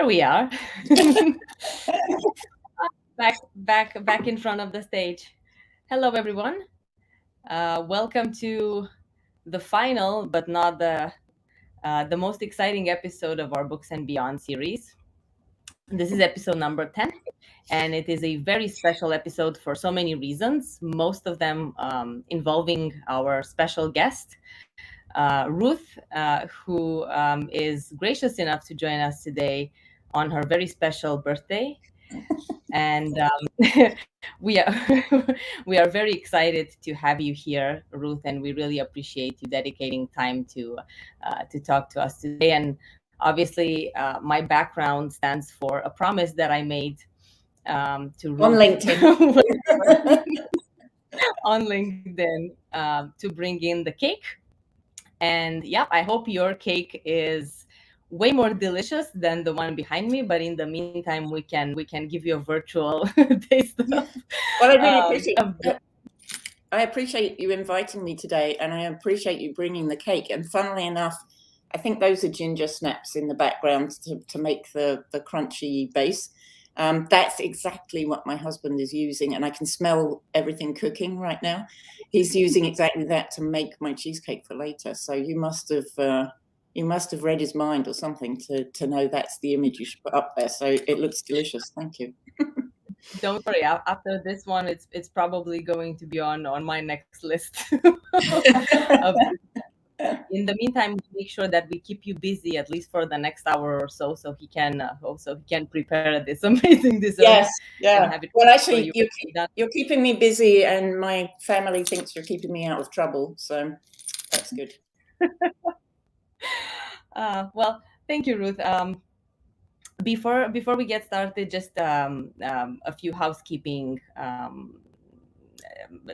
There we are. back in front of the stage. Hello, everyone. Welcome to the final, but not the most exciting episode of our Books and Beyond series. This is episode number 10, and it is a very special episode for so many reasons, most of them involving our special guest, Ruth, who is gracious enough to join us today on her very special birthday. And we are we are very excited to have you here, Ruth, and we really appreciate you dedicating time to talk to us today. And obviously, my background stands for a promise that I made to Ruth on LinkedIn. on LinkedIn to bring in the cake. And yeah, I hope your cake is way more delicious than the one behind me. But in the meantime, we can give you a virtual taste of. Well, I really appreciate. I appreciate you inviting me today, and I appreciate you bringing the cake. And funnily enough, I think those are ginger snaps in the background to make the crunchy base. That's exactly what my husband is using, and I can smell everything cooking right now. He's using exactly that to make my cheesecake for later. So you must have read his mind or something to know that's the image you should put up there. So it looks delicious. Thank you. Don't worry. After this one, it's probably going to be on my next list. In the meantime, make sure that we keep you busy at least for the next hour or so he can prepare this amazing dessert. Yes, yeah. Well, actually, you're keeping me busy, and my family thinks you're keeping me out of trouble, so that's good. Well, thank you, Ruth. Before we get started, just a few housekeeping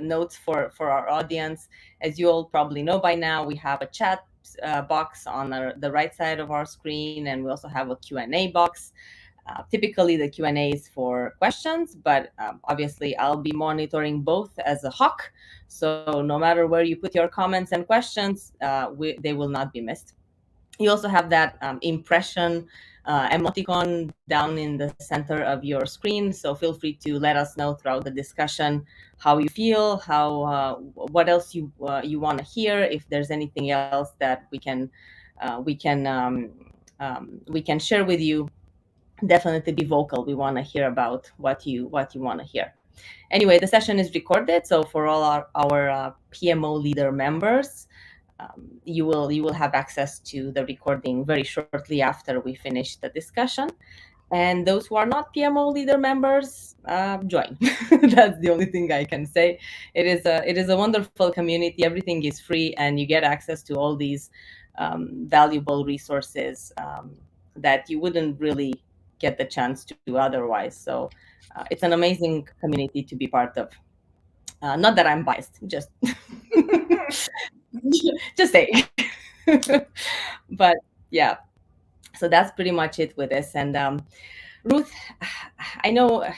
notes for our audience. As you all probably know by now, we have a chat box on the right side of our screen, and we also have a Q&A box. Typically, the Q&A is for questions, but obviously I'll be monitoring both as a hawk. So no matter where you put your comments and questions, they will not be missed. You also have that impression emoticon down in the center of your screen. So feel free to let us know throughout the discussion how you feel, what else you want to hear. If there's anything else that we can share with you, definitely be vocal. We want to hear about what you want to hear. Anyway, the session is recorded, so for all our PMO leader members, you will have access to the recording very shortly after we finish the discussion. And those who are not PMO leader members, join. That's the only thing I can say. It is a wonderful community. Everything is free, and you get access to all these valuable resources that you wouldn't really get the chance to do otherwise. So it's an amazing community to be part of. Not that I'm biased, just say. But yeah, so that's pretty much it with this. And Ruth, I know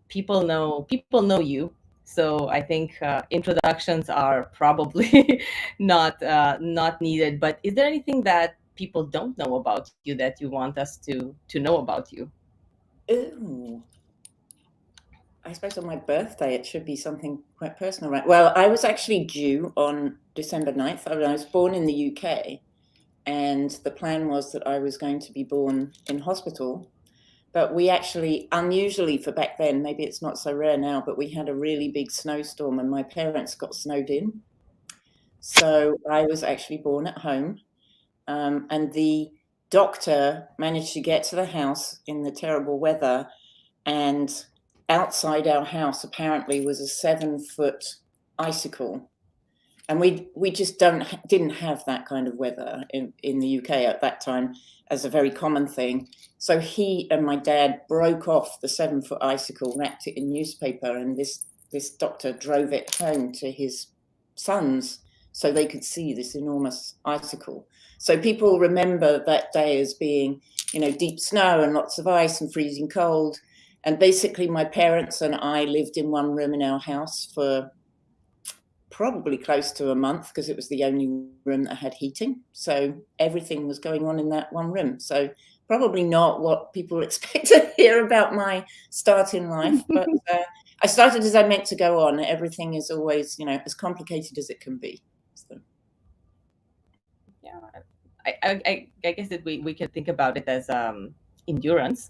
people know you, so I think introductions are probably not needed. But is there anything that people don't know about you that you want us to know about you? Ooh. I suppose on my birthday, it should be something quite personal, right? Well, I was actually due on December 9th. I was born in the UK, and the plan was that I was going to be born in hospital. But we actually, unusually for back then, maybe it's not so rare now, but we had a really big snowstorm and my parents got snowed in. So I was actually born at home. And the doctor managed to get to the house in the terrible weather, and outside our house apparently was a 7-foot icicle, and we just didn't have that kind of weather in the UK at that time as a very common thing. So he and my dad broke off the 7-foot icicle, wrapped it in newspaper, and this doctor drove it home to his sons so they could see this enormous icicle. So people remember that day as being, deep snow and lots of ice and freezing cold. And basically, my parents and I lived in one room in our house for probably close to a month, because it was the only room that had heating. So everything was going on in that one room. So probably not what people expect to hear about my start in life, but I started as I meant to go on. Everything is always, as complicated as it can be. So. Yeah, I guess that we can think about it as endurance.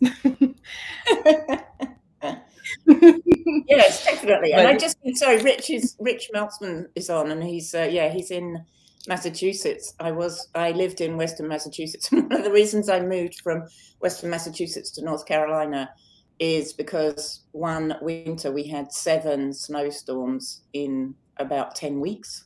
Yes, definitely. And But I just sorry, Rich Meltzman is on, and he's in Massachusetts. I lived in Western Massachusetts. One of the reasons I moved from Western Massachusetts to North Carolina is because one winter we had 7 snowstorms in about 10 weeks.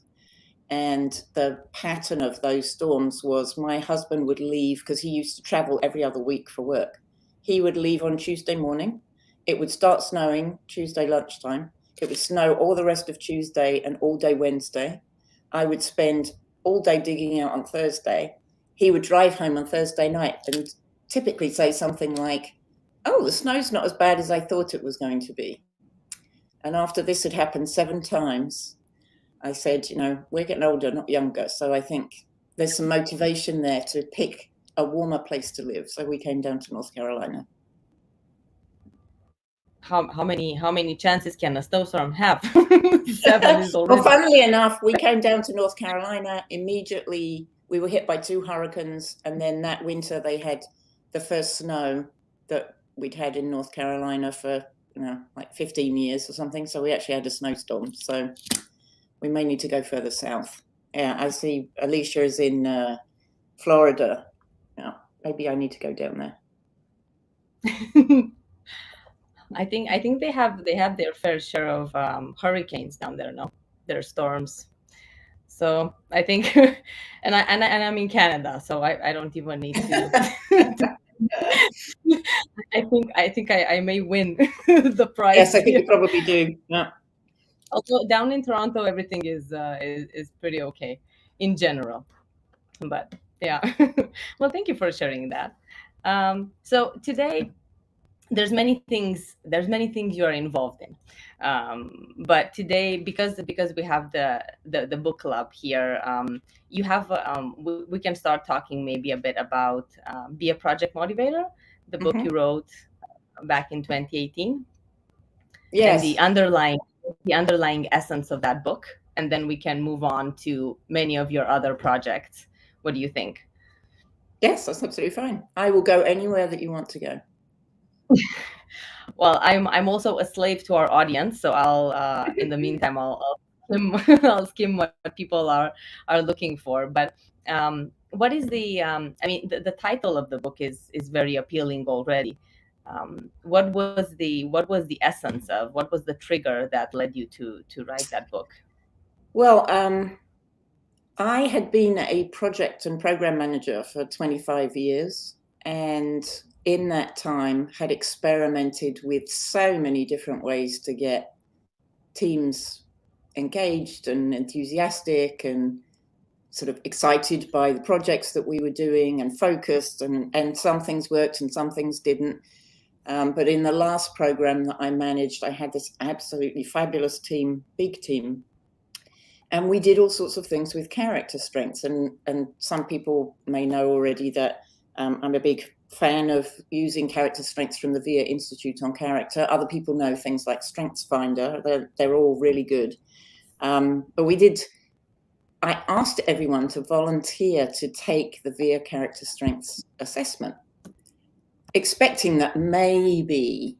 And the pattern of those storms was my husband would leave, because he used to travel every other week for work. He would leave on Tuesday morning. It would start snowing Tuesday lunchtime. It would snow all the rest of Tuesday and all day Wednesday. I would spend all day digging out on Thursday. He would drive home on Thursday night and typically say something like, "Oh, the snow's not as bad as I thought it was going to be." And after this had happened 7 times, I said, we're getting older, not younger. So I think there's some motivation there to pick a warmer place to live. So we came down to North Carolina. how many chances can a snowstorm have? 7 is already. Well, funnily enough, we came down to North Carolina immediately. We were hit by 2 hurricanes, and then that winter they had the first snow that we'd had in North Carolina for like 15 years or something. So we actually had a snowstorm. So we may need to go further south. Yeah, I see Alicia is in Florida. Yeah, maybe I need to go down there. I think they have their fair share of hurricanes down there. No, their storms. So I think, and I'm in Canada, so I don't even need to. I think I may win the prize. Yes, I think you probably do. Yeah. Although down in Toronto, everything is pretty okay in general. But yeah, well, thank you for sharing that. So today, there's many things you are involved in, but today, because we have the book club here, you have we can start talking maybe a bit about Be a Project Motivator, the book you wrote back in 2018. Yes. And the underlying essence of that book, and then we can move on to many of your other projects. What do you think? Yes, that's absolutely fine. I will go anywhere that you want to go. Well, I'm also a slave to our audience, so I'll in the meantime I'll skim what people are looking for. But what is the I mean, the title of the book is very appealing already. What was the essence of, what was the trigger that led you to write that book? Well, I had been a project and program manager for 25 years, and in that time had experimented with so many different ways to get teams engaged and enthusiastic and sort of excited by the projects that we were doing and focused, and some things worked and some things didn't. But in the last program that I managed, I had this absolutely fabulous team, big team. And we did all sorts of things with character strengths. And some people may know already that I'm a big fan of using character strengths from the VIA Institute on Character. Other people know things like Strengths Finder. They're all really good. But I asked everyone to volunteer to take the VIA Character Strengths assessment, expecting that maybe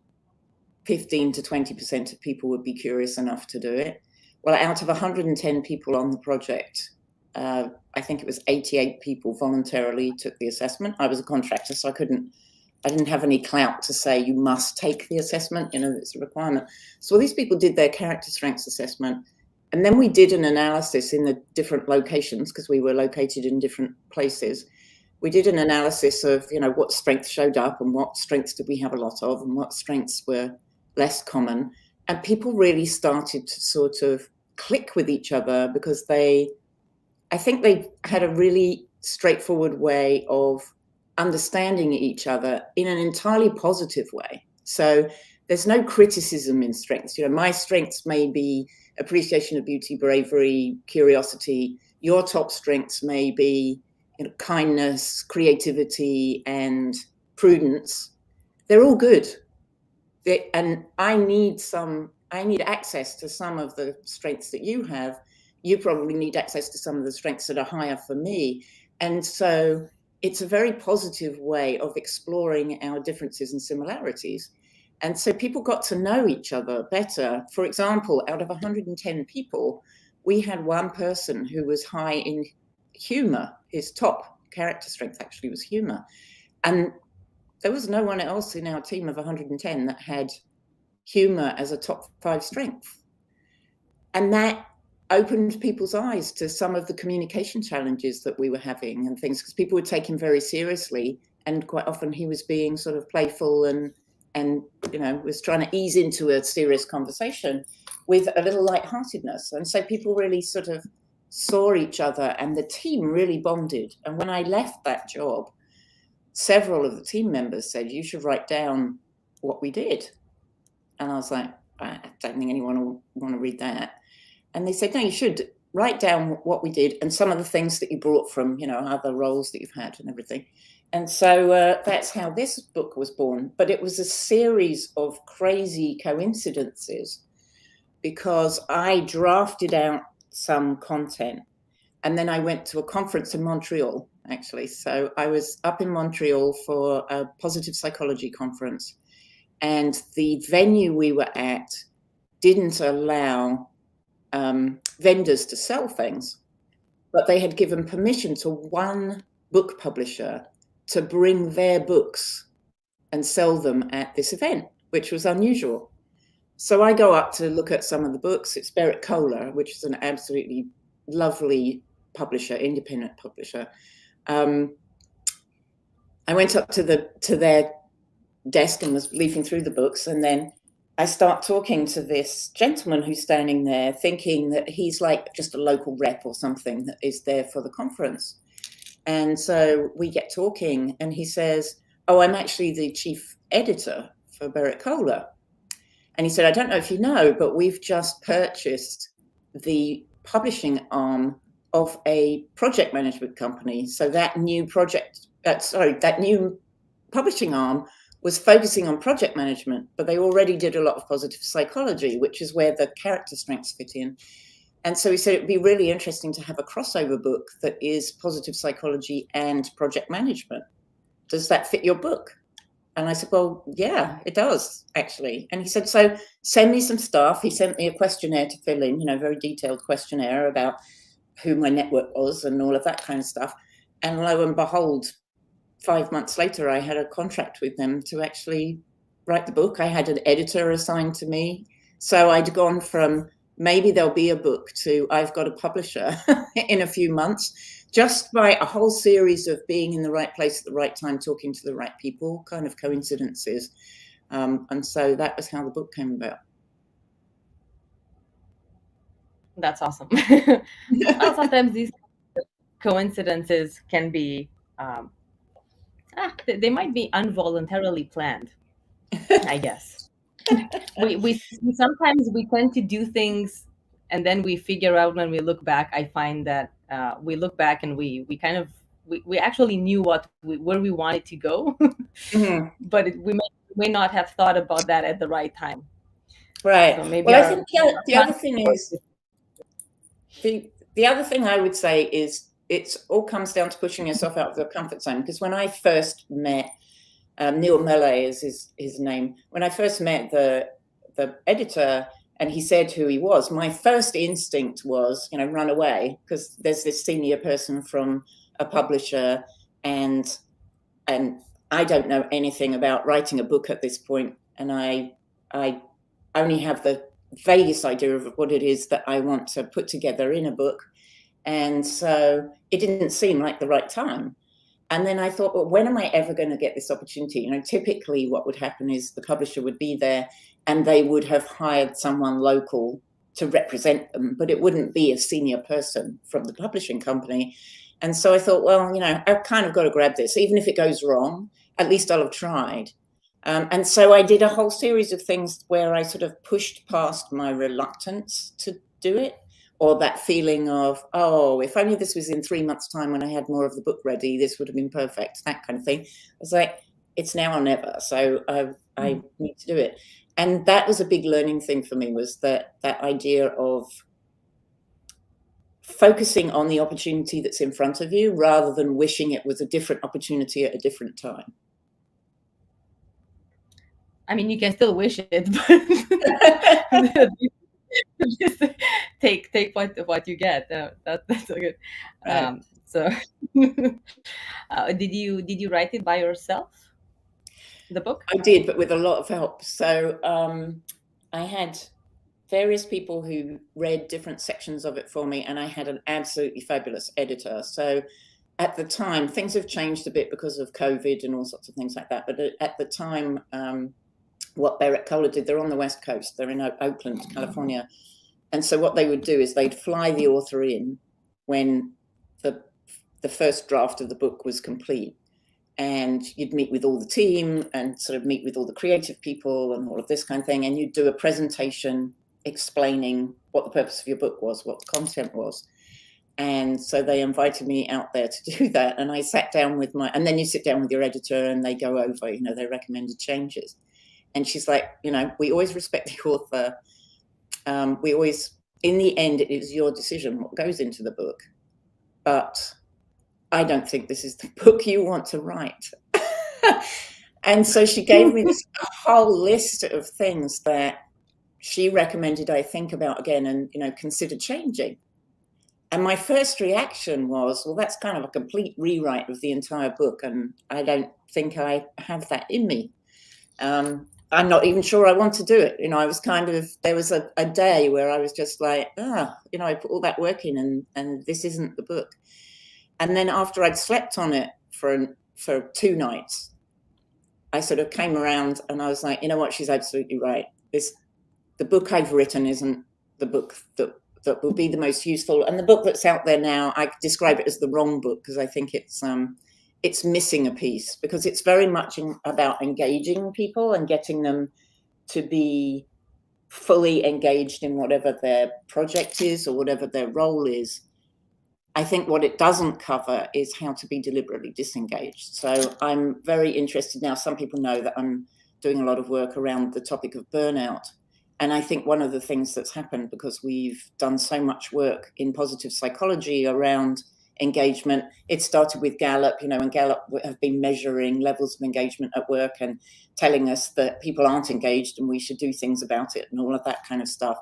15 to 20% of people would be curious enough to do it. Well, out of 110 people on the project, I think it was 88 people voluntarily took the assessment. I was a contractor, so I didn't have any clout to say you must take the assessment, it's a requirement. So these people did their character strengths assessment. And then we did an analysis in the different locations, because we were located in different places. We did an analysis of, what strengths showed up and what strengths did we have a lot of and what strengths were less common. And people really started to sort of click with each other, because I think they had a really straightforward way of understanding each other in an entirely positive way. So there's no criticism in strengths. My strengths may be appreciation of beauty, bravery, curiosity. Your top strengths may be kindness, creativity, and prudence, they're all good. And I need access to some of the strengths that you have. You probably need access to some of the strengths that are higher for me. And so it's a very positive way of exploring our differences and similarities. And so people got to know each other better. For example, out of 110 people, we had one person who was high in humor. His top character strength actually was humor. And there was no one else in our team of 110 that had humor as a top 5 strength. And that opened people's eyes to some of the communication challenges that we were having and things, because people would take him very seriously. And quite often he was being sort of playful and was trying to ease into a serious conversation with a little lightheartedness. And so people really sort of saw each other, and the team really bonded. And when I left that job, several of the team members said, you should write down what we did. And I was like, I don't think anyone will want to read that. And they said, no, you should write down what we did and some of the things that you brought from, other roles that you've had and everything. And so that's how this book was born. But it was a series of crazy coincidences, because I drafted out some content, and then I went to a conference in Montreal, actually. So I was up in Montreal for a positive psychology conference, and the venue we were at didn't allow vendors to sell things, but they had given permission to one book publisher to bring their books and sell them at this event, which was unusual. So I go up to look at some of the books. It's Pearce-Are, which is an absolutely lovely publisher, independent publisher. I went up to their desk and was leafing through the books, and then I start talking to this gentleman who's standing there, thinking that he's like just a local rep or something that is there for the conference. And so we get talking, and he says, oh, I'm actually the chief editor for Pearce-Are. And he said, I don't know if you know, but we've just purchased the publishing arm of a project management company. So that new publishing arm was focusing on project management, but they already did a lot of positive psychology, which is where the character strengths fit in. And so he said, it'd be really interesting to have a crossover book that is positive psychology and project management. Does that fit your book? And I said, well, yeah, it does, actually. And he said, so send me some stuff. He sent me a questionnaire to fill in, very detailed questionnaire about who my network was and all of that kind of stuff. And lo and behold, 5 months later, I had a contract with them to actually write the book. I had an editor assigned to me. So I'd gone from maybe there'll be a book to I've got a publisher in a few months, just by a whole series of being in the right place at the right time, talking to the right people, kind of coincidences. And so that was how the book came about. That's awesome. Well, sometimes these coincidences can be, they might be involuntarily planned, I guess. we sometimes we tend to do things, and then we figure out when we look back. I find that we look back and we actually knew where we wanted to go, Mm-hmm. but we may not have thought about that at the right time. Right. So maybe well, I think the other thing is, the other thing I would say is it all comes down to pushing yourself out of your comfort zone. Because when I first met Neil Mellay is his name. When I first met the editor and he said who he was, my first instinct was, run away, because there's this senior person from a publisher, and I don't know anything about writing a book at this point, and I only have the vaguest idea of what it is that I want to put together in a book, and so it didn't seem like the right time. And then I thought, well, when am I ever going to get this opportunity? Typically what would happen is the publisher would be there and they would have hired someone local to represent them, but it wouldn't be a senior person from the publishing company. And so I thought, well, I've kind of got to grab this. Even if it goes wrong, at least I'll have tried. And so I did a whole series of things where I sort of pushed past my reluctance to do it, or that feeling of, oh, if only this was in 3 months' time when I had more of the book ready, this would have been perfect, that kind of thing. I was like, it's now or never. So I need to do it. And that was a big learning thing for me, was that idea of focusing on the opportunity that's in front of you rather than wishing it was a different opportunity at a different time. I mean, you can still wish it, but just take what you get. That's so good. Right. So, did you write it by yourself? The book? I did, but with a lot of help. So I had various people who read different sections of it for me, and I had an absolutely fabulous editor. So at the time, things have changed a bit because of COVID and all sorts of things like that. But at the time, what Barrett Kohler did, they're on the West Coast, they're in Oakland, California. And so what they would do is they'd fly the author in when the first draft of the book was complete. And you'd meet with all the team and sort of meet with all the creative people and all of this kind of thing. And you'd do a presentation explaining what the purpose of your book was, what the content was. And so they invited me out there to do that. And I sat down with and then you sit down with your editor and they go over, their recommended changes. And she's like, we always respect the author. We always, in the end, it is your decision what goes into the book. But I don't think this is the book you want to write. And so she gave me this whole list of things that she recommended I think about again and, consider changing. And my first reaction was, well, that's kind of a complete rewrite of the entire book. And I don't think I have that in me. I'm not even sure I want to do it. I was there was a day where I was just like, I put all that work in and this isn't the book. And then after I'd slept on it for 2 nights, I sort of came around and I was like, you know what, she's absolutely right. The book I've written isn't the book that will be the most useful. And the book that's out there now, I describe it as the wrong book because I think it's missing a piece, because it's very much about engaging people and getting them to be fully engaged in whatever their project is or whatever their role is. I think what it doesn't cover is how to be deliberately disengaged. So I'm very interested now. Some people know that I'm doing a lot of work around the topic of burnout. And I think one of the things that's happened, because we've done so much work in positive psychology around engagement, it started with Gallup, and Gallup have been measuring levels of engagement at work and telling us that people aren't engaged and we should do things about it and all of that kind of stuff.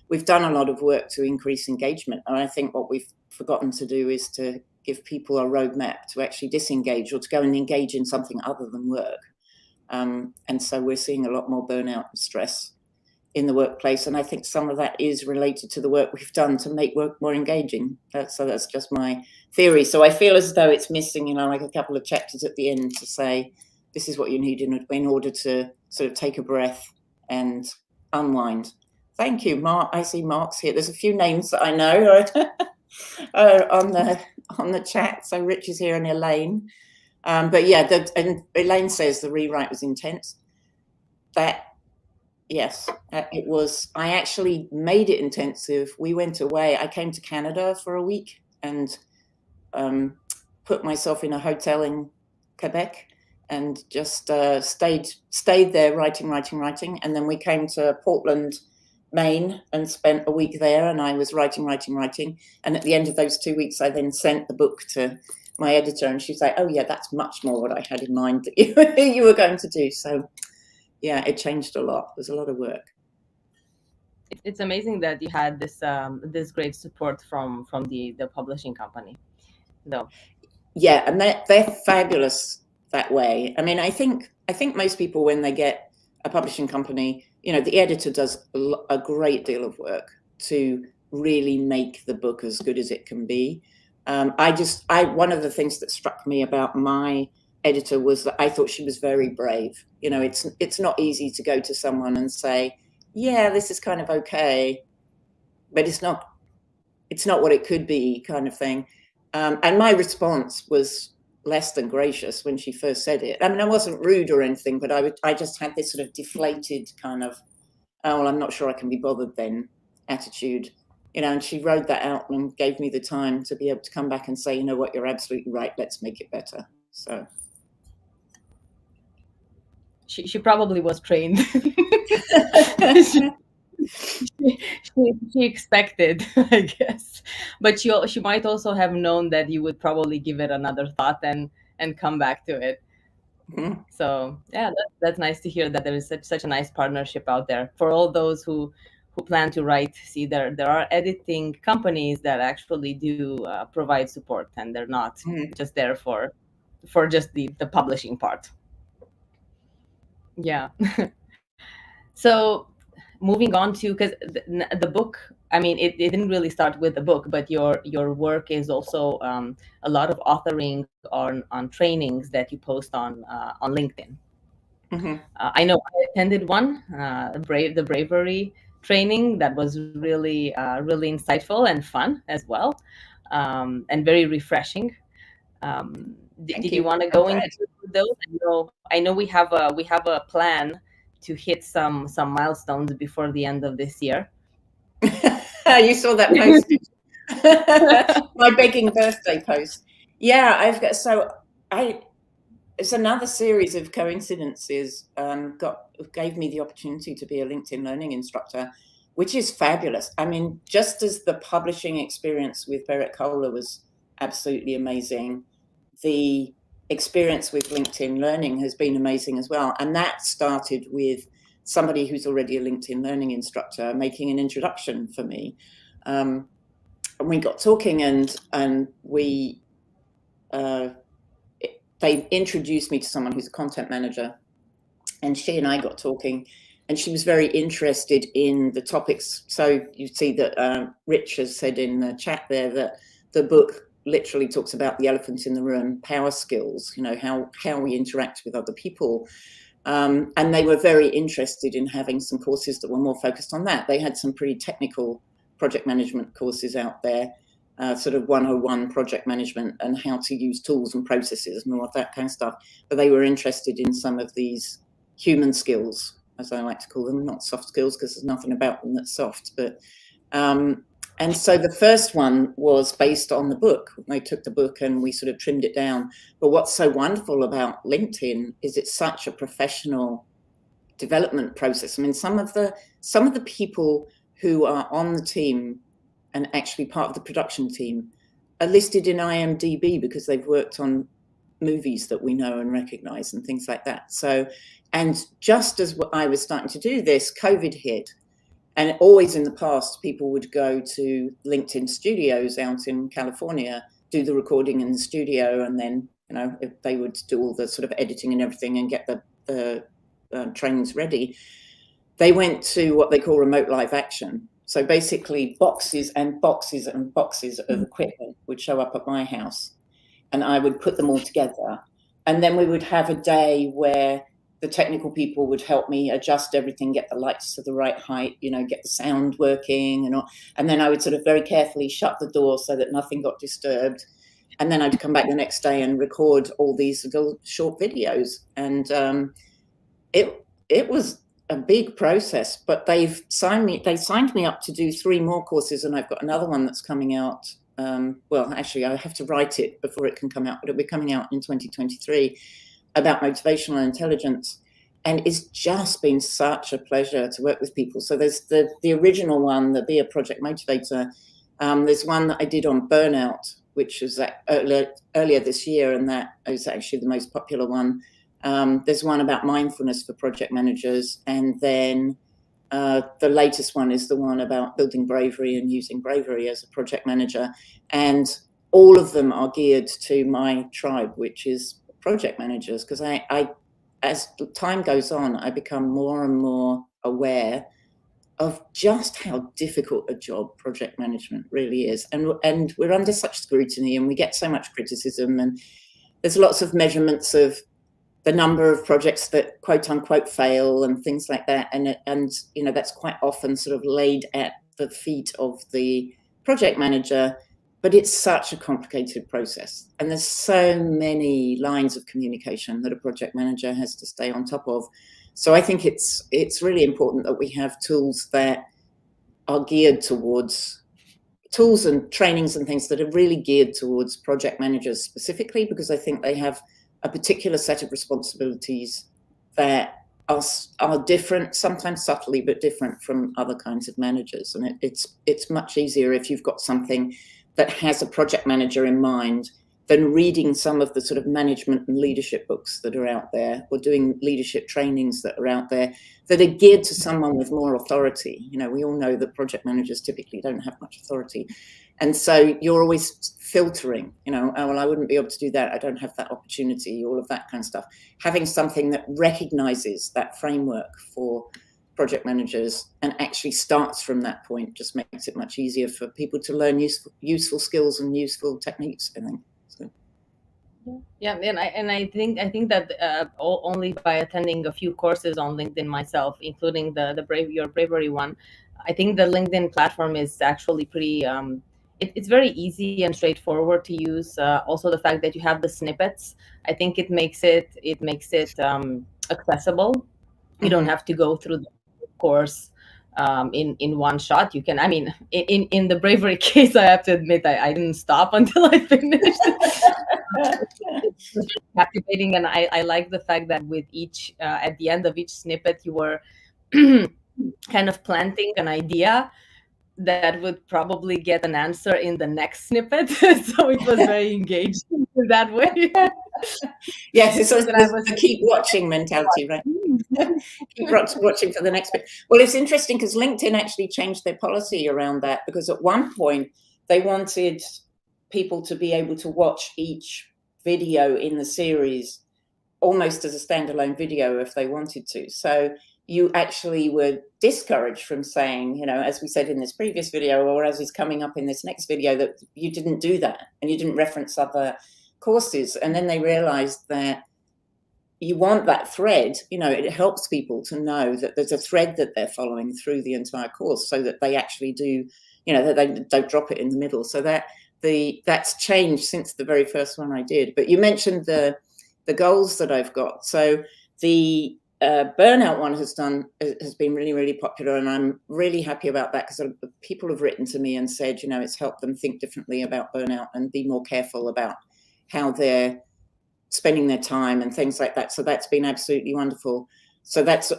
We've done a lot of work to increase engagement. And I think what we've forgotten to do is to give people a roadmap to actually disengage or to go and engage in something other than work. And so we're seeing a lot more burnout and stress in the workplace. And I think some of that is related to the work we've done to make work more engaging. So that's just my theory. So I feel as though it's missing, like a couple of chapters at the end to say, this is what you need in order to sort of take a breath and unwind. Thank you, Mark. I see Mark's here. There's a few names that I know on the chat. So Rich is here and Elaine. But yeah, and Elaine says the rewrite was intense. Yes, it was. I actually made it intensive. We went away. I came to Canada for a week and put myself in a hotel in Quebec and just stayed there writing. And then we came to Portland, Maine, and spent a week there, and I was writing. And at the end of those 2 weeks, I then sent the book to my editor, and she's like, oh yeah, that's much more what I had in mind that you were going to do. So yeah, it changed a lot. There's a lot of work. It's amazing that you had this great support from the publishing company. No. Yeah, and they're fabulous that way. I mean, I think most people, when they get a publishing company, the editor does a great deal of work to really make the book as good as it can be. One of the things that struck me about my editor was that I thought she was very brave. It's not easy to go to someone and say, yeah, this is kind of okay, but it's not what it could be, kind of thing. And my response was less than gracious when she first said it. I mean, I wasn't rude or anything, but I just had this sort of deflated kind of, oh, well, I'm not sure I can be bothered then attitude. And she wrote that out and gave me the time to be able to come back and say, you know what, you're absolutely right, let's make it better. So she probably was trained. she, she expected, I guess, but she might also have known that you would probably give it another thought and come back to it. Mhm. So yeah, that's nice to hear that there is such a nice partnership out there for all those who plan to write. See, there are editing companies that actually do provide support, and they're not Mhm. just there for just the publishing part. Yeah. So moving on to, because the book, I mean, it didn't really start with the book, but your work is also a lot of authoring on trainings that you post on LinkedIn. Mhm. I know I attended one, the bravery training, that was really insightful and fun as well, and very refreshing. Thank Did you you. want to I'm go glad. into those? I know we have a plan to hit some milestones before the end of this year. You saw that post, did you? My begging birthday post. Yeah, it's another series of coincidences. Gave me the opportunity to be a LinkedIn learning instructor, which is fabulous. I mean, just as the publishing experience with Barrett Kohler was absolutely amazing, the experience with LinkedIn Learning has been amazing as well. And that started with somebody who's already a LinkedIn Learning instructor making an introduction for me. And we got talking, and they introduced me to someone who's a content manager, and she and I got talking, and she was very interested in the topics. So you see that Rich has said in the chat there that the book literally talks about the elephant in the room, power skills, how we interact with other people. And they were very interested in having some courses that were more focused on that. They had some pretty technical project management courses out there, sort of 101 project management and how to use tools and processes and all of that kind of stuff. But they were interested in some of these human skills, as I like to call them, not soft skills, because there's nothing about them that's soft. And so the first one was based on the book. They took the book and we sort of trimmed it down. But what's so wonderful about LinkedIn is it's such a professional development process. I mean, some of the people who are on the team and actually part of the production team are listed in IMDb because they've worked on movies that we know and recognize and things like that. So, and just as I was starting to do this, COVID hit. And always in the past, people would go to LinkedIn studios out in California, do the recording in the studio, and then, if they would do all the sort of editing and everything and get the trainings ready. They went to what they call remote live action. So basically, boxes and boxes and boxes of equipment would show up at my house, and I would put them all together. And then we would have a day where the technical people would help me adjust everything, get the lights to the right height, get the sound working and all. And then I would sort of very carefully shut the door so that nothing got disturbed. And then I'd come back the next day and record all these little short videos. And it was a big process, but they signed me up to do 3 more courses, and I've got another one that's coming out. Well, actually, I have to write it before it can come out, but it'll be coming out in 2023 about motivational intelligence. And it's just been such a pleasure to work with people. So there's the original one, the Be a Project Motivator. There's one that I did on burnout, which was earlier this year, and that was actually the most popular one. There's one about mindfulness for project managers, and then the latest one is the one about building bravery and using bravery as a project manager. And all of them are geared to my tribe, which is project managers, because I as time goes on, I become more and more aware of just how difficult a job project management really is. And we're under such scrutiny, and we get so much criticism, and there's lots of measurements of the number of projects that quote unquote fail and things like that. And that's quite often sort of laid at the feet of the project manager, but it's such a complicated process. And there's so many lines of communication that a project manager has to stay on top of. So I think it's really important that we have tools that are geared towards tools and trainings and things that are really geared towards project managers specifically, because I think they have a particular set of responsibilities that are different, sometimes subtly, but different from other kinds of managers. And it's much easier if you've got something that has a project manager in mind than reading some of the sort of management and leadership books that are out there, or doing leadership trainings that are out there that are geared to someone with more authority. You know, we all know that project managers typically don't have much authority. And so you're always filtering, you know, oh, well, I wouldn't be able to do that. I don't have that opportunity, all of that kind of stuff. Having something that recognizes that framework for project managers and actually starts from that point just makes it much easier for people to learn useful skills and useful techniques, I think. So. Yeah, and I think that only by attending a few courses on LinkedIn myself, including the your bravery one, I think the LinkedIn platform is actually pretty. It's very easy and straightforward to use. Also, the fact that you have the snippets, I think it makes it accessible. You don't have to go through the course in one shot. You can, I mean, in the bravery case, I have to admit I didn't stop until I finished. It's captivating, and I like the fact that with each at the end of each snippet you were kind of planting an idea that would probably get an answer in the next snippet. So it was very engaging in that way. Yes, it's the keep watching mentality, right? Keep watching for the next bit. Well, it's interesting because LinkedIn actually changed their policy around that, because at one point they wanted people to be able to watch each video in the series almost as a standalone video if they wanted to. So you actually were discouraged from saying, you know, as we said in this previous video, or as is coming up in this next video, that you didn't do that and you didn't reference other courses. And then they realized that you want that thread, you know, it helps people to know that there's a thread that they're following through the entire course, so that they actually do, you know, that they don't drop it in the middle. So that's changed since the very first one I did. But you mentioned the goals that I've got. So the burnout one has been really, really popular, and I'm really happy about that, because people have written to me and said, you know, it's helped them think differently about burnout and be more careful about how they're spending their time and things like that. So that's been absolutely wonderful. So that's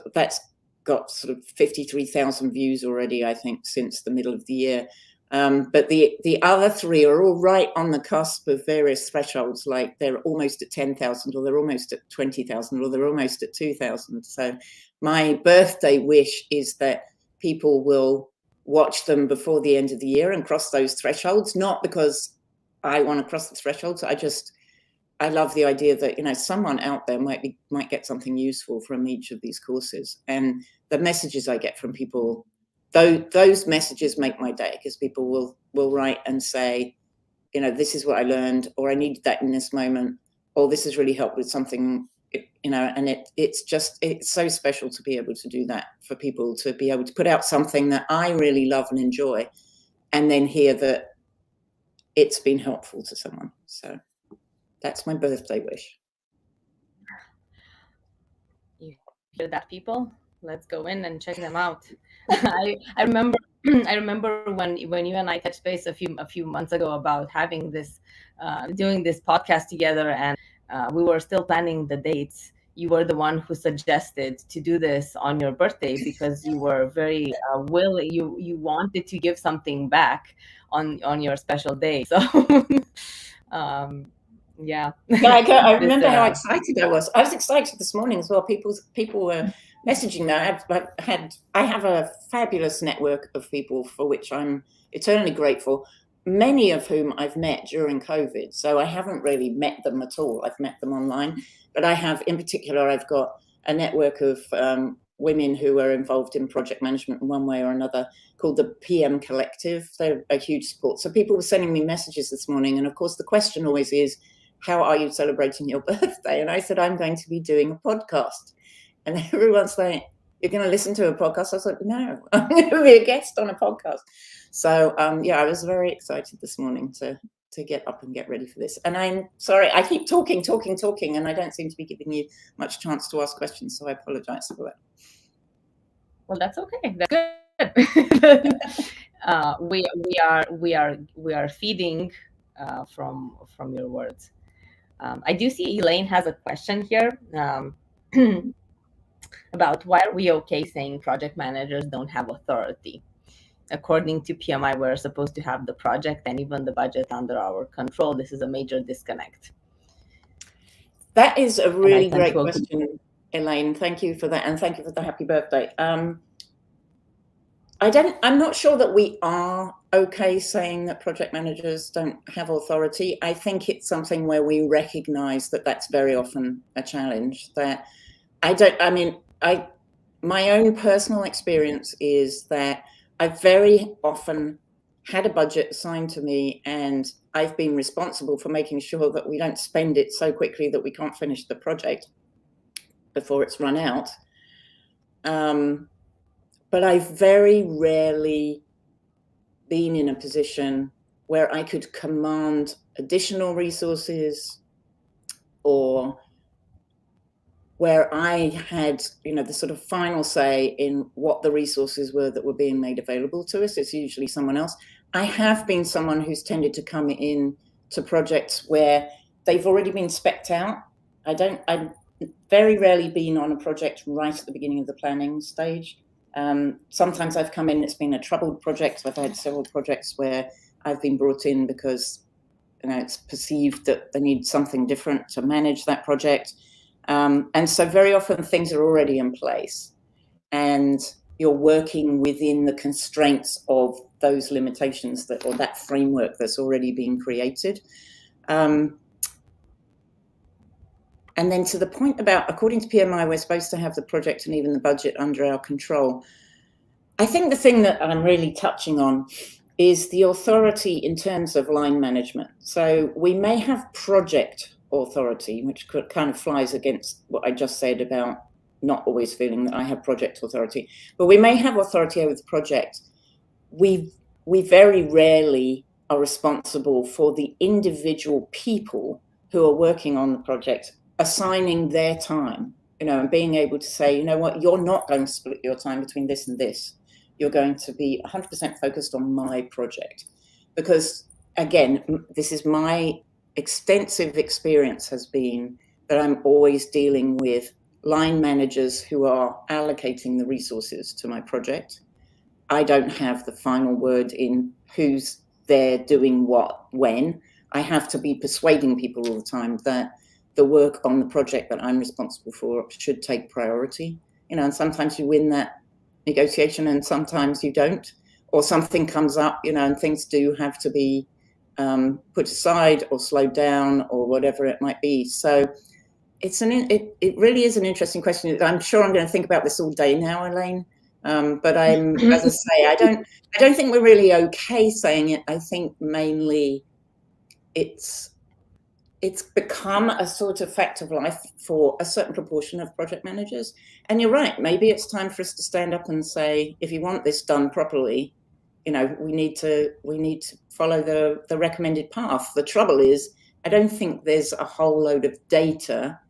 got sort of 53,000 views already, I think, since the middle of the year. But the other three are all right on the cusp of various thresholds, like they're almost at 10,000, or they're almost at 20,000, or they're almost at 2,000. So my birthday wish is that people will watch them before the end of the year and cross those thresholds, not because I want to cross the thresholds. I love the idea that, you know, someone out there might get something useful from each of these courses. And the messages I get from people, those messages make my day, because people will write and say, you know, this is what I learned, or I needed that in this moment, or this has really helped with something, you know. And it's so special to be able to do that, for people to be able to put out something that I really love and enjoy, and then hear that it's been helpful to someone. So that's my birthday wish. You hear that, people? Let's go in and check them out. I remember when you and I touched base a few months ago about having this doing this podcast together, and we were still planning the dates. You were the one who suggested to do this on your birthday, because you were very willing. You wanted to give something back on your special day. So yeah. I remember how excited I was. I was excited this morning as well. People were messaging that. I have a fabulous network of people for which I'm eternally grateful, many of whom I've met during COVID. So I haven't really met them at all. I've met them online. But in particular, I've got a network of women who are involved in project management in one way or another, called the PM Collective. They're a huge support. So people were sending me messages this morning. And of course, the question always is, how are you celebrating your birthday? And I said, I'm going to be doing a podcast. And everyone's like, you're going to listen to a podcast? I was like, no, I'm going to be a guest on a podcast. So yeah, I was very excited this morning to get up and get ready for this. And I'm sorry, I keep talking, and I don't seem to be giving you much chance to ask questions. So I apologize for that. Well, that's okay. That's good. We are feeding from your words. I do see Elaine has a question here. about why are we okay saying project managers don't have authority. According to PMI, we're supposed to have the project and even the budget under our control. This is a major disconnect. That is a really great quote, question, Elaine. Thank you for that, and thank you for the happy birthday. I'm not sure that we are okay saying that project managers don't have authority. I think it's something where we recognize that that's very often a challenge. That my own personal experience is that I've very often had a budget assigned to me, and I've been responsible for making sure that we don't spend it so quickly that we can't finish the project before it's run out. But I've very rarely been in a position where I could command additional resources, or where I had, the sort of final say in what the resources were that were being made available to us. It's usually someone else. I have been someone who's tended to come in to projects where they've already been specced out. I've very rarely been on a project right at the beginning of the planning stage. Sometimes I've come in, it's been a troubled project. I've had several projects where I've been brought in because it's perceived that they need something different to manage that project. And so very often things are already in place, and you're working within the constraints of those limitations or that framework that's already been created. And then to the point about, according to PMI, we're supposed to have the project and even the budget under our control. I think the thing that I'm really touching on is the authority in terms of line management. So we may have project authority, which kind of flies against what I just said about not always feeling that I have project authority, but we may have authority over the project. We very rarely are responsible for the individual people who are working on the project assigning their time, and being able to say, what, you're not going to split your time between this and this. You're going to be 100% focused on my project. Because, again, this is my extensive experience has been that I'm always dealing with line managers who are allocating the resources to my project. I don't have the final word in who's there doing what, when. I have to be persuading people all the time that the work on the project that I'm responsible for should take priority. And sometimes you win that negotiation and sometimes you don't, or something comes up, and things do have to be put aside or slowed down or whatever it might be. So it really is an interesting question. I'm sure I'm going to think about this all day now, Elaine. But as I say, I don't think we're really okay saying it. I think mainly it's become a sort of fact of life for a certain proportion of project managers. And you're right, maybe it's time for us to stand up and say, if you want this done properly, we need to follow the recommended path. The trouble is, I don't think there's a whole load of data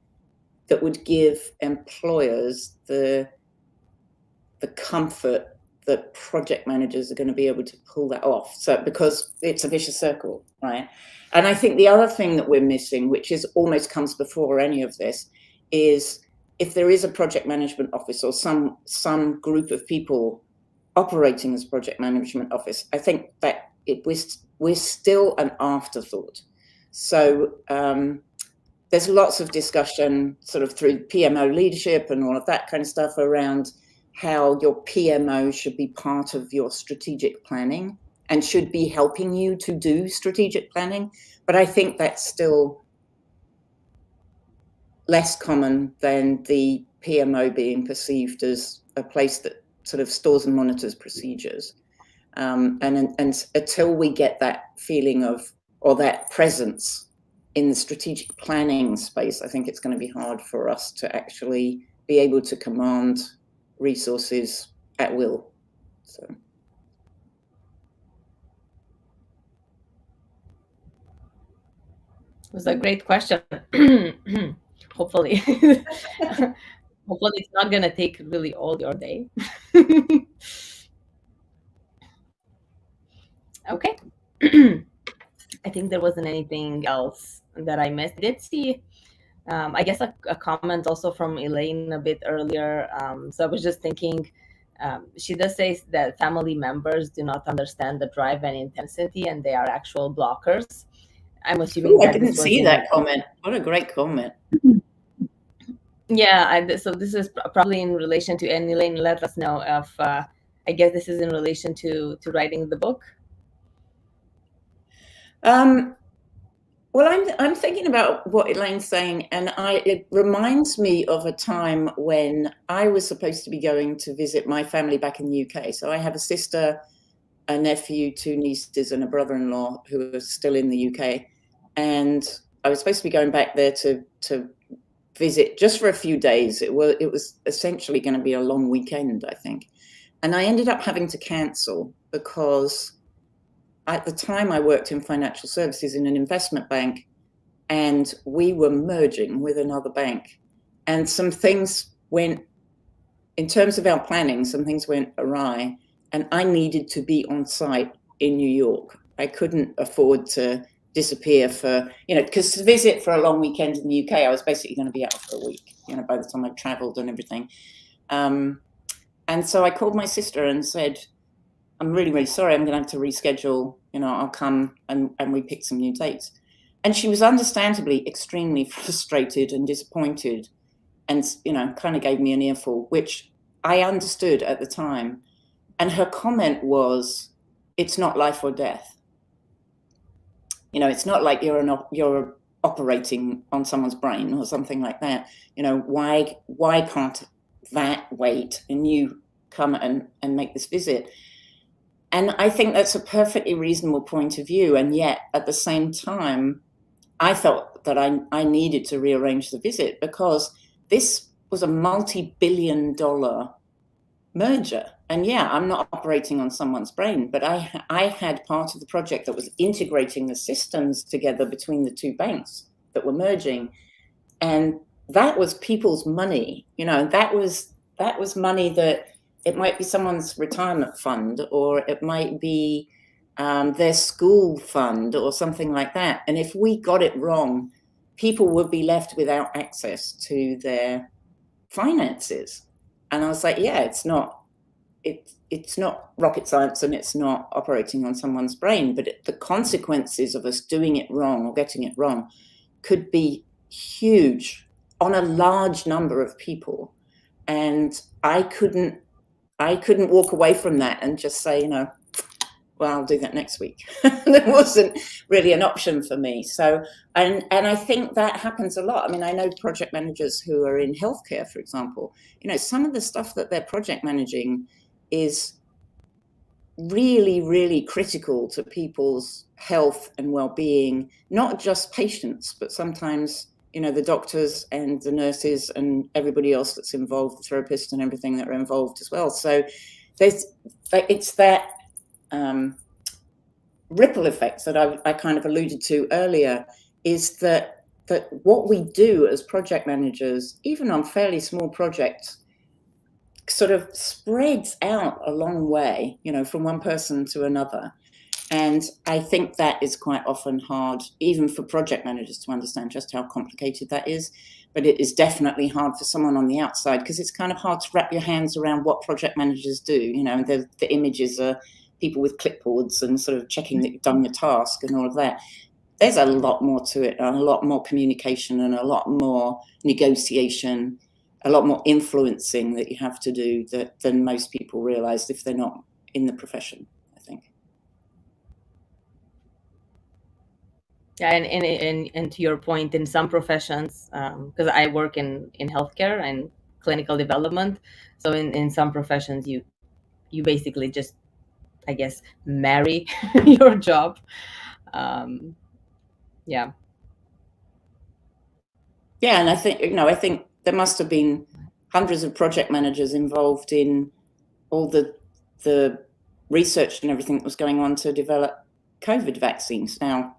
that would give employers the comfort that project managers are going to be able to pull that off. So, because it's a vicious circle, right? And I think the other thing that we're missing, which is almost comes before any of this, is if there is a project management office or some group of people operating as project management office, I think that we're still an afterthought. So there's lots of discussion sort of through PMO leadership and all of that kind of stuff around how your PMO should be part of your strategic planning and should be helping you to do strategic planning. But I think that's still less common than the PMO being perceived as a place that sort of stores and monitors procedures. And until we get that feeling of, or that presence in the strategic planning space, I think it's going to be hard for us to actually be able to command resources at will. So. It was a great question. Hopefully. Hopefully it's not going to take really all your day. Okay. I think there wasn't anything else that I missed. I did see I guess a comment also from Elaine a bit earlier. So I was just thinking, she does say that family members do not understand the drive and intensity, and they are actual blockers. I'm assuming Ooh, I that didn't this was see in. that comment. What a great comment. Yeah, so this is probably in relation to, and Elaine, let us know if I guess this is in relation to writing the book. Well, I'm thinking about what Elaine's saying, and it reminds me of a time when I was supposed to be going to visit my family back in the UK. So I have a sister, a nephew, two nieces, and a brother-in-law who are still in the UK, and I was supposed to be going back there to visit just for a few days. It was essentially going to be a long weekend, I think, and I ended up having to cancel because at the time I worked in financial services in an investment bank, and we were merging with another bank, and some things went, in terms of our planning, some things went awry, and I needed to be on site in New York. I couldn't afford to disappear for, because to visit for a long weekend in the UK, I was basically going to be out for a week, by the time I traveled and everything. And so I called my sister and said, I'm really, really sorry, I'm going to have to reschedule, I'll come, and we picked some new dates. And she was understandably extremely frustrated and disappointed, and, kind of gave me an earful, which I understood at the time. And her comment was, it's not life or death. It's not like you're operating on someone's brain or something like that. Why can't that wait and you come and make this visit? And I think that's a perfectly reasonable point of view. And yet, at the same time, I felt that I needed to rearrange the visit because this was a multi-billion-dollar merger. And yeah, I'm not operating on someone's brain, but I had part of the project that was integrating the systems together between the two banks that were merging. And that was people's money. That was money that it might be someone's retirement fund, or it might be their school fund or something like that. And if we got it wrong, people would be left without access to their finances. And I was like, yeah, it's not rocket science, and it's not operating on someone's brain, but the consequences of us doing it wrong or getting it wrong could be huge on a large number of people. And I couldn't walk away from that and just say, well, I'll do that next week. There wasn't really an option for me. So, and I think that happens a lot. I mean, I know project managers who are in healthcare, for example. Some of the stuff that they're project managing is really, really critical to people's health and well-being, not just patients, but sometimes, the doctors and the nurses and everybody else that's involved, the therapists and everything that are involved as well. So it's that ripple effects that I kind of alluded to earlier, is that what we do as project managers, even on fairly small projects, sort of spreads out a long way, from one person to another. And I think that is quite often hard, even for project managers, to understand just how complicated that is. But it is definitely hard for someone on the outside, because it's kind of hard to wrap your hands around what project managers do. The images are people with clipboards and sort of checking that you've done your task and all of that. There's a lot more to it, and a lot more communication, and a lot more negotiation, a lot more influencing that you have to do than most people realize if they're not in the profession, I think. Yeah, and to your point, in some professions, because I work in healthcare and clinical development, so in some professions you basically just, I guess, marry your job. Yeah. Yeah, and I think there must have been hundreds of project managers involved in all the research and everything that was going on to develop COVID vaccines. Now,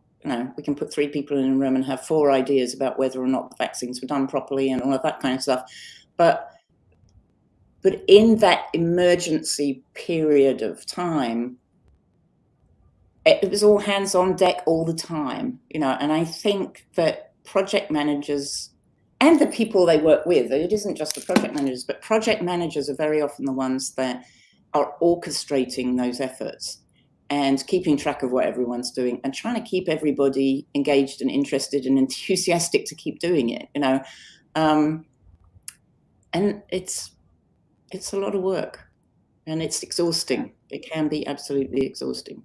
we can put 3 people in a room and have 4 ideas about whether or not the vaccines were done properly and all of that kind of stuff. But in that emergency period of time, it was all hands on deck all the time, and I think that project managers and the people they work with. It isn't just the project managers, but project managers are very often the ones that are orchestrating those efforts and keeping track of what everyone's doing and trying to keep everybody engaged and interested and enthusiastic to keep doing it, you know. And it's a lot of work, and it's exhausting. It can be absolutely exhausting.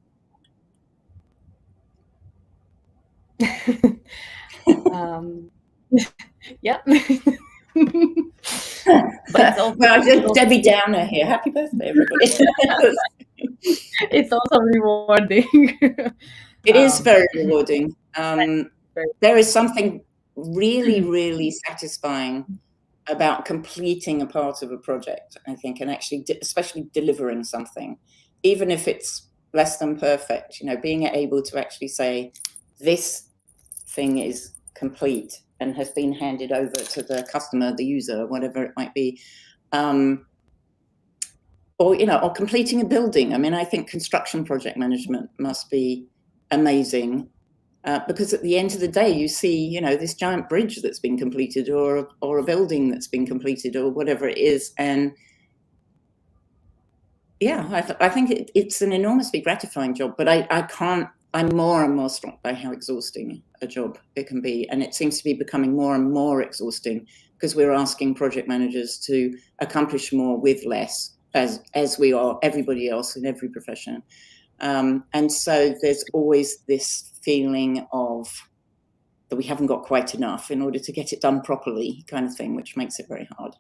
Yeah. But it's also, well, Debbie Downer here. Happy birthday, everybody. It's also rewarding. It is very rewarding. There is something really, really satisfying about completing a part of a project, I think, and actually, especially delivering something, even if it's less than perfect, you know, being able to actually say, this thing is complete and has been handed over to the customer, the user, whatever it might be. Or, you know, or completing a building. I mean, I think construction project management must be amazing, because at the end of the day, you see, you know, this giant bridge that's been completed, or a building that's been completed, or whatever it is. And yeah, I think it's an enormously gratifying job, but I'm more and more struck by how exhausting a job it can be. And it seems to be becoming more and more exhausting because we're asking project managers to accomplish more with less, as we are everybody else in every profession. And so there's always this feeling of that we haven't got quite enough in order to get it done properly, kind of thing, which makes it very hard.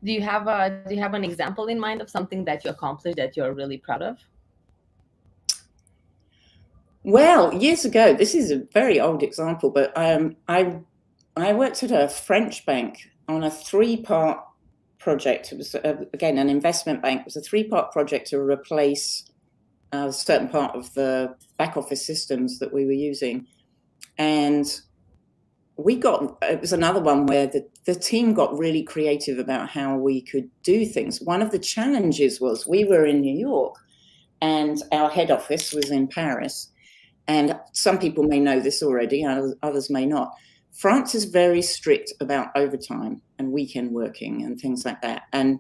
Do you have an example in mind of something that you accomplished that you're really proud of? Well, years ago, this is a very old example, but I worked at a French bank on a 3-part project. It was, again, an investment bank. It was a 3-part project to replace a certain part of the back office systems that we were using. And it was another one where the team got really creative about how we could do things. One of the challenges was we were in New York and our head office was in Paris. And some people may know this already, others may not. France is very strict about overtime and weekend working and things like that. And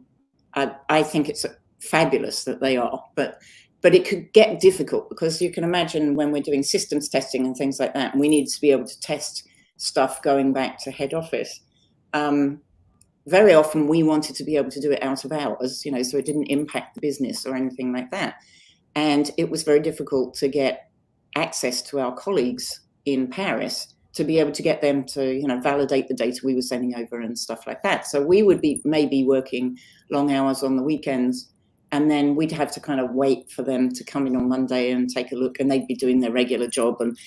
I think it's fabulous that they are, but it could get difficult because you can imagine when we're doing systems testing and things like that, and we need to be able to test stuff going back to head office. Very often we wanted to be able to do it out of hours, you know, so it didn't impact the business or anything like that. And it was very difficult to get access to our colleagues in Paris to be able to get them to, you know, validate the data we were sending over and stuff like that. So we would be maybe working long hours on the weekends, and then we'd have to kind of wait for them to come in on Monday and take a look, and they'd be doing their regular job and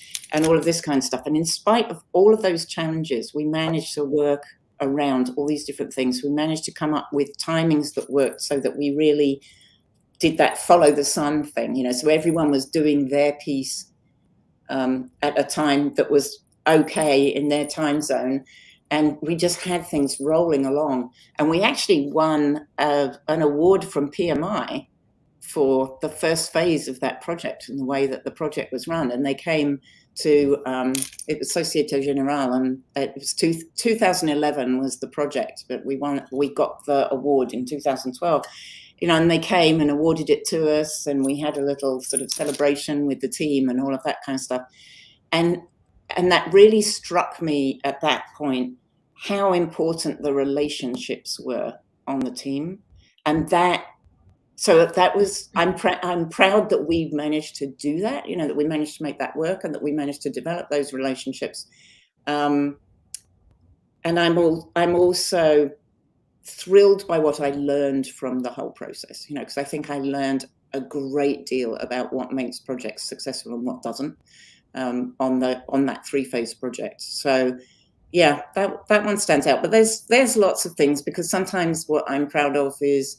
all of this kind of stuff. And in spite of all of those challenges, we managed to work around all these different things. We managed to come up with timings that worked so that we really did that follow the sun thing, you know, so everyone was doing their piece at a time that was okay in their time zone, and we just had things rolling along. And we actually won an award from PMI for the first phase of that project and the way that the project was run. And they came to it was Société Générale, and it was 2011 was the project, but we got the award in 2012. You know, and they came and awarded it to us, and we had a little sort of celebration with the team and all of that kind of stuff. And that really struck me at that point, how important the relationships were on the team. And that was, I'm proud that we managed to do that, you know, that we managed to make that work and that we managed to develop those relationships. And I'm also thrilled by what I learned from the whole process, you know, because I think I learned a great deal about what makes projects successful and what doesn't, on that 3-phase project. So yeah, that one stands out. But there's lots of things, because sometimes what I'm proud of is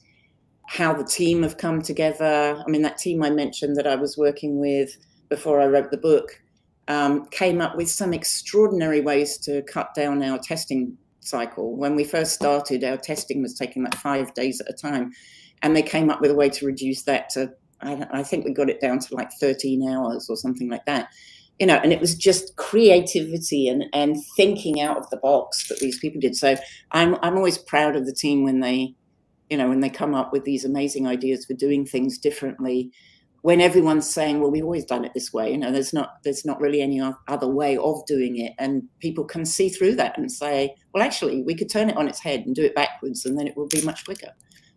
how the team have come together. I mean, that team I mentioned that I was working with before I wrote the book came up with some extraordinary ways to cut down our testing cycle. When we first started, our testing was taking like 5 days at a time, and they came up with a way to reduce that to, I think we got it down to like 13 hours or something like that. and it was just creativity and thinking out of the box that these people did. So I'm always proud of the team when they come up with these amazing ideas for doing things differently, when everyone's saying, well, we've always done it this way, there's not really any other way of doing it, and people can see through that and say, well, actually we could turn it on its head and do it backwards, and then it will be much quicker.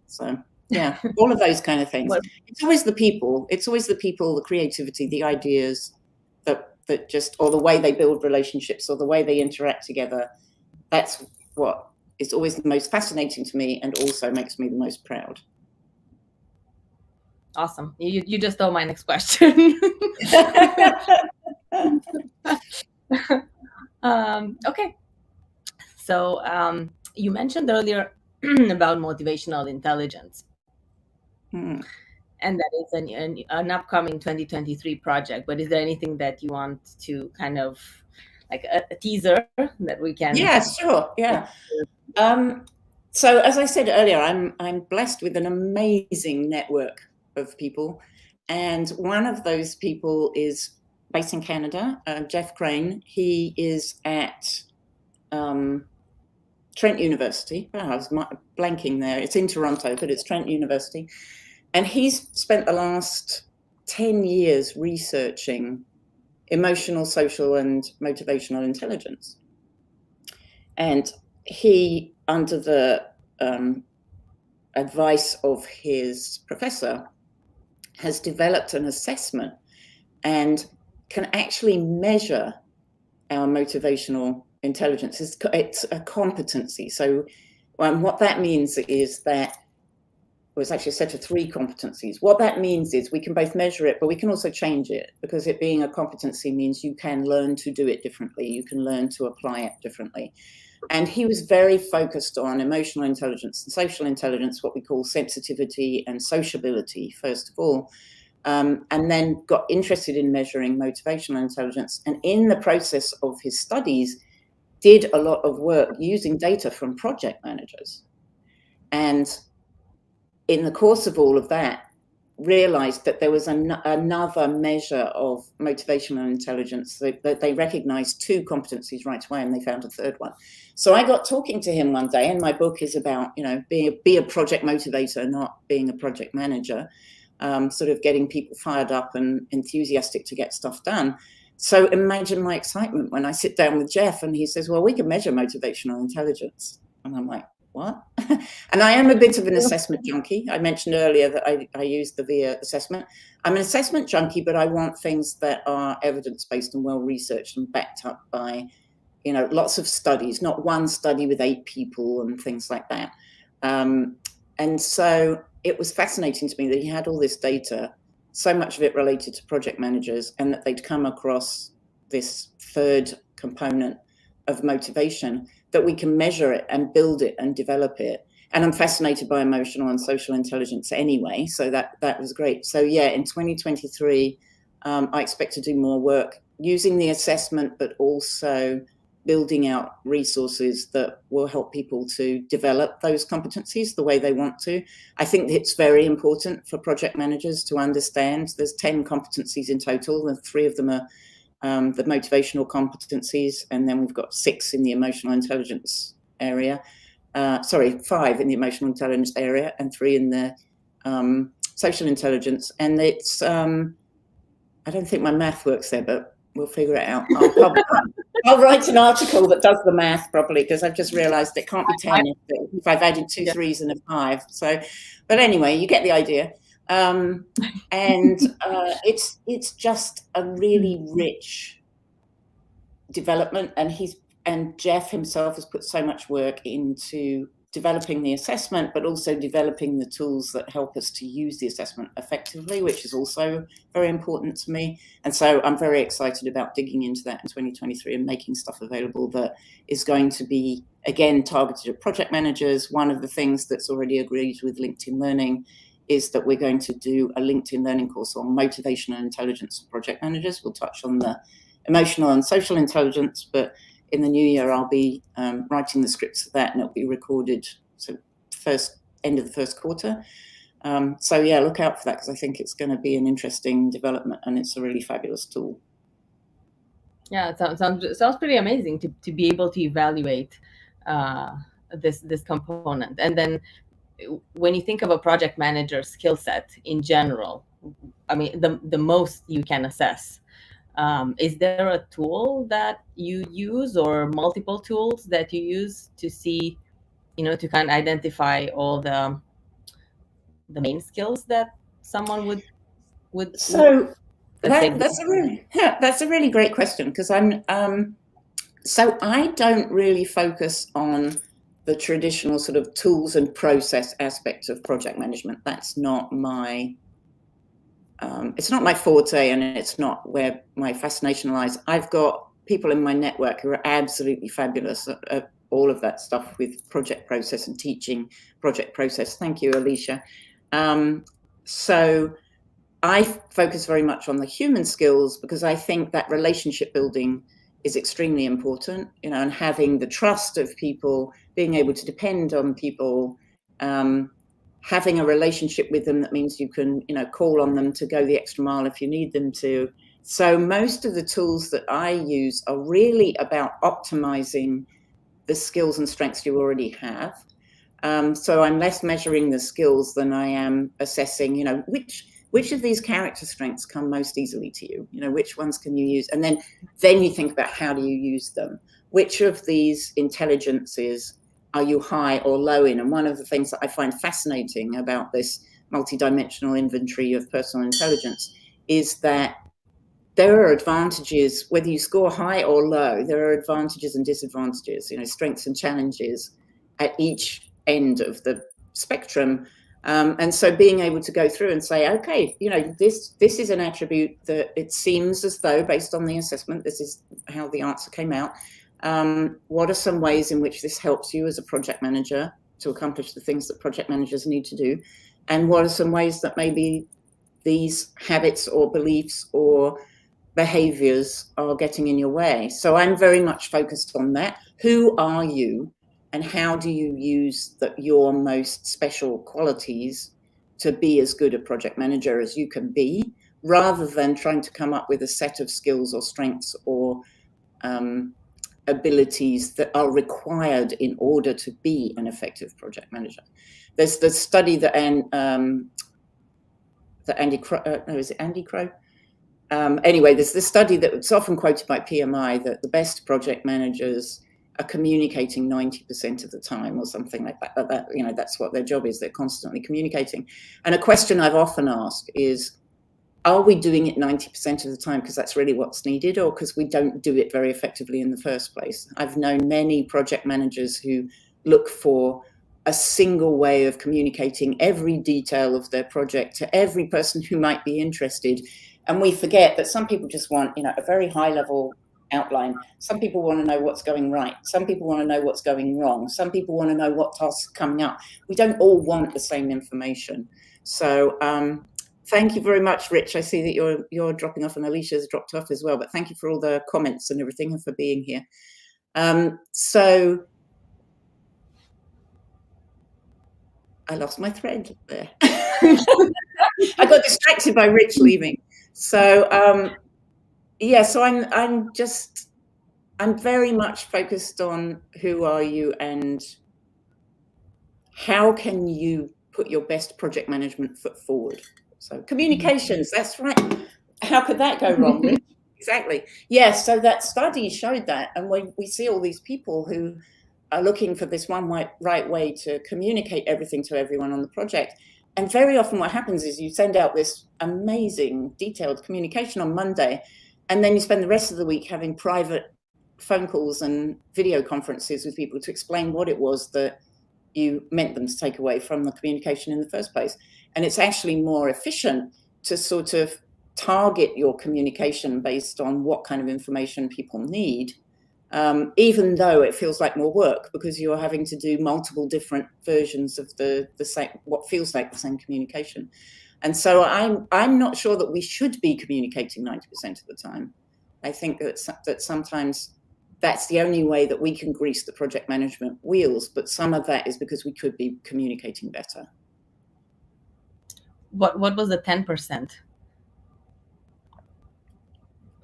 So yeah, all of those kind of things. It's always the people, the creativity, the ideas that just, or the way they build relationships, or the way they interact together. That's what is always the most fascinating to me, and also makes me the most proud. Awesome. You just stole my next question. Okay. So you mentioned earlier about motivational intelligence. Hmm. And that is an upcoming 2023 project. But is there anything that you want to kind of, like a teaser that we can? Yeah, sure. Yeah. So as I said earlier, I'm blessed with an amazing network of people, and one of those people is based in Canada, Jeff Crane. He is at Trent University. Oh, I was blanking there. It's in Toronto, but it's Trent University. And he's spent the last 10 years researching emotional, social, and motivational intelligence. And he, under the advice of his professor, has developed an assessment and can actually measure our motivational intelligence. It's a competency. So what that means is that, well, it's actually a set of 3 competencies. What that means is we can both measure it, but we can also change it, because it being a competency means you can learn to do it differently. You can learn to apply it differently. And he was very focused on emotional intelligence and social intelligence, what we call sensitivity and sociability, first of all, and then got interested in measuring motivational intelligence. And in the process of his studies, did a lot of work using data from project managers. And in the course of all of that, realized that there was another measure of motivational intelligence, that they recognized 2 competencies right away, and they found a 3rd one. So I got talking to him one day, and my book is about, be a project motivator, not being a project manager, sort of getting people fired up and enthusiastic to get stuff done. So imagine my excitement when I sit down with Jeff and he says, well, we can measure motivational intelligence. And I'm like, what? And I am a bit of an assessment junkie. I mentioned earlier that I use the VIA assessment. I'm an assessment junkie, but I want things that are evidence-based and well-researched and backed up by, lots of studies, not one study with 8 people and things like that. And so it was fascinating to me that he had all this data, so much of it related to project managers, and that they'd come across this 3rd component of motivation, that we can measure it and build it and develop it. And I'm fascinated by emotional and social intelligence anyway, so that was great. So yeah, in 2023, I expect to do more work using the assessment, but also building out resources that will help people to develop those competencies the way they want to. I think it's very important for project managers to understand there's 10 competencies in total, and 3 of them are the motivational competencies, and then we've got 6 in the emotional intelligence area. 5 in the emotional intelligence area, and 3 in the social intelligence. And it's, I don't think my math works there, but we'll figure it out. I'll write an article that does the math properly, because I've just realized it can't be 10 if I've added 2 3s and a 5. So, but anyway, you get the idea. And it's just a really rich development, and Jeff himself has put so much work into developing the assessment, but also developing the tools that help us to use the assessment effectively, which is also very important to me. And so I'm very excited about digging into that in 2023 and making stuff available that is going to be, again, targeted at project managers. One of the things that's already agreed with LinkedIn Learning is that we're going to do a LinkedIn Learning course on motivational intelligence for project managers. We'll touch on the emotional and social intelligence, but in the new year, I'll be writing the scripts for that, and it'll be recorded end of the first quarter. So yeah, look out for that, because I think it's going to be an interesting development, and it's a really fabulous tool. Yeah, it sounds pretty amazing to be able to evaluate this component. And then when you think of a project manager skill set in general, I mean, the most you can assess, is there a tool that you use or multiple tools that you use to see, to kind of identify all the main skills that someone would need, So let's say? that's a really great question, because so I don't really focus on the traditional sort of tools and process aspects of project management. That's not my it's not my forte, and it's not where my fascination lies. I've got people in my network who are absolutely fabulous at all of that stuff with project process and teaching project process. Thank you, Alicia. So I focus very much on the human skills, because I think that relationship building is extremely important, and having the trust of people, being able to depend on people, having a relationship with them that means you can, call on them to go the extra mile if you need them to. So most of the tools that I use are really about optimizing the skills and strengths you already have. So I'm less measuring the skills than I am assessing, which of these character strengths come most easily to you, which ones can you use? And then you think about, how do you use them? Which of these intelligences are you high or low in? And one of the things that I find fascinating about this multidimensional inventory of personal intelligence is that there are advantages, whether you score high or low, there are advantages and disadvantages, strengths and challenges at each end of the spectrum. And so being able to go through and say, okay, this is an attribute that it seems as though, based on the assessment, this is how the answer came out. What are some ways in which this helps you as a project manager to accomplish the things that project managers need to do? And what are some ways that maybe these habits or beliefs or behaviors are getting in your way? So I'm very much focused on that. Who are you, and how do you use your most special qualities to be as good a project manager as you can be, rather than trying to come up with a set of skills or strengths or abilities that are required in order to be an effective project manager. There's the study that Andy Crow? Anyway, there's this study that's often quoted by PMI, that the best project managers are communicating 90% of the time, or something like that. That's what their job is. They're constantly communicating. And a question I've often asked is, are we doing it 90% of the time because that's really what's needed, or because we don't do it very effectively in the first place? I've known many project managers who look for a single way of communicating every detail of their project to every person who might be interested. And we forget that some people just want, a very high level outline. Some people want to know what's going right. Some people want to know what's going wrong. Some people want to know what tasks are coming up. We don't all want the same information. So thank you very much, Rich. I see that you're dropping off, and Alicia's dropped off as well. But thank you for all the comments and everything, and for being here. So I lost my thread there. I got distracted by Rich leaving. So yeah, so I'm very much focused on who are you and how can you put your best project management foot forward. So communications, that's right. How could that go wrong, Rich? Exactly. Yeah, so that study showed that. And when we see all these people who are looking for this one right way to communicate everything to everyone on the project, and very often what happens is you send out this amazing detailed communication on Monday, and then you spend the rest of the week having private phone calls and video conferences with people to explain what it was that you meant them to take away from the communication in the first place. And it's actually more efficient to sort of target your communication based on what kind of information people need, even though it feels like more work, because you're having to do multiple different versions of the same, what feels like the same communication. And so I'm not sure that we should be communicating 90% of the time. I think that sometimes that's the only way that we can grease the project management wheels, but some of that is because we could be communicating better. What was the 10%?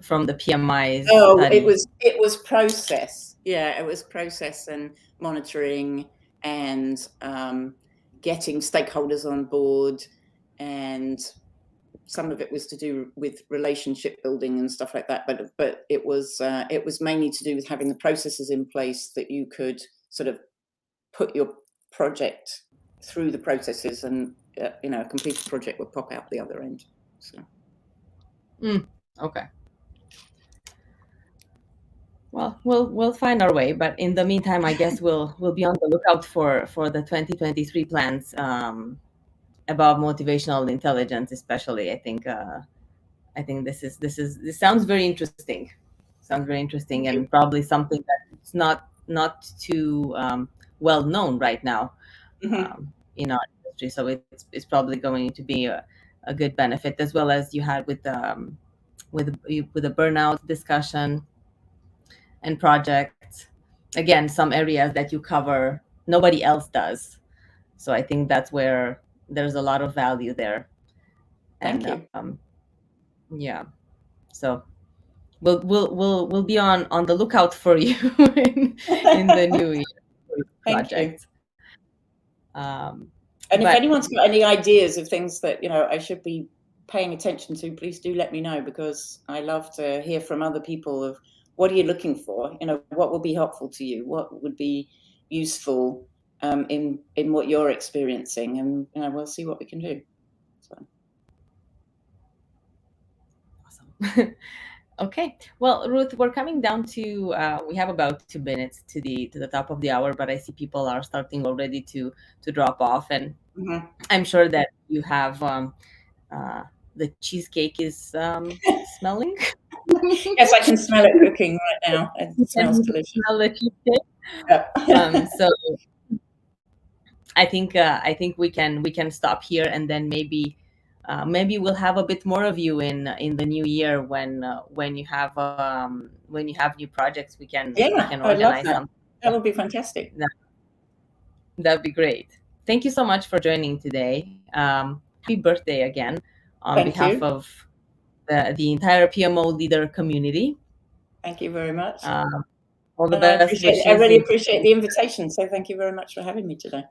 from the PMI's Oh, study? it was process. Yeah, it was process and monitoring and getting stakeholders on board, and some of it was to do with relationship building and stuff like that. But it was mainly to do with having the processes in place that you could sort of put your project through the processes, and a completed project would pop out the other end. So. Okay. Well, we'll find our way, but in the meantime, I guess we'll be on the lookout for the 2023 plans about motivational intelligence, especially. I think this sounds very interesting. Sounds very interesting, and probably something that's not too well known right now in our industry. So it's probably going to be a good benefit, as well as you had with the burnout discussion and projects. Again, some areas that you cover nobody else does. So I think that's where there's a lot of value there. Thank you. Yeah. So we'll be on the lookout for you in the new year project. And if anyone's got any ideas of things that I should be paying attention to, please do let me know, because I love to hear from other people of what are you looking for. What will be helpful to you? What would be useful in what you're experiencing, and we'll see what we can do. So. Awesome. Okay. Well, Ruth, we're coming down to we have about 2 minutes to the top of the hour, but I see people are starting already to drop off, and I'm sure that you have the cheesecake is smelling. Yes, I can smell it cooking right now. It smells delicious. Smell the cheesecake. So I think we can stop here, and then maybe we'll have a bit more of you in the new year when you have new projects. We can organize something. That would be fantastic. That'd be great. Thank you so much for joining today. Happy birthday again on behalf of the entire PMO leader community. Thank you very much. All the best wishes. I really appreciate the invitation. So thank you very much for having me today.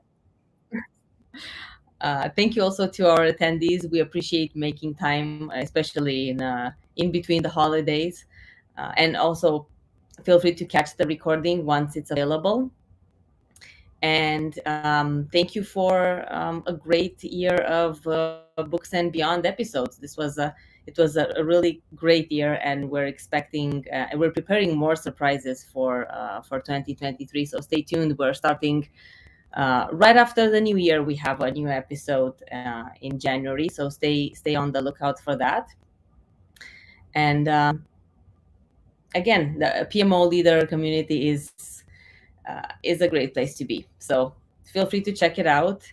Thank you also to our attendees. We appreciate making time, especially in between the holidays. And also feel free to catch the recording once it's available. And thank you for a great year of Books and Beyond episodes. It was a really great year, and we're preparing more surprises for 2023. So stay tuned. We're starting right after the new year. We have a new episode in January, so stay on the lookout for that. And again, the PMO leader community is a great place to be. So feel free to check it out.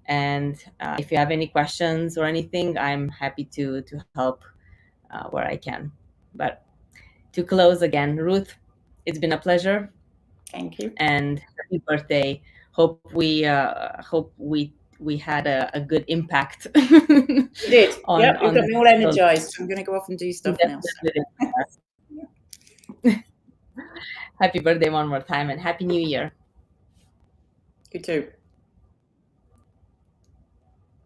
And if you have any questions or anything, I'm happy to help where I can. But to close again, Ruth, it's been a pleasure. Thank you. And happy birthday. Hope we had a good impact. You did. You've got me all energized. I'm going to go off and do stuff now. Happy birthday one more time, and Happy New Year. You too.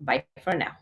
Bye for now.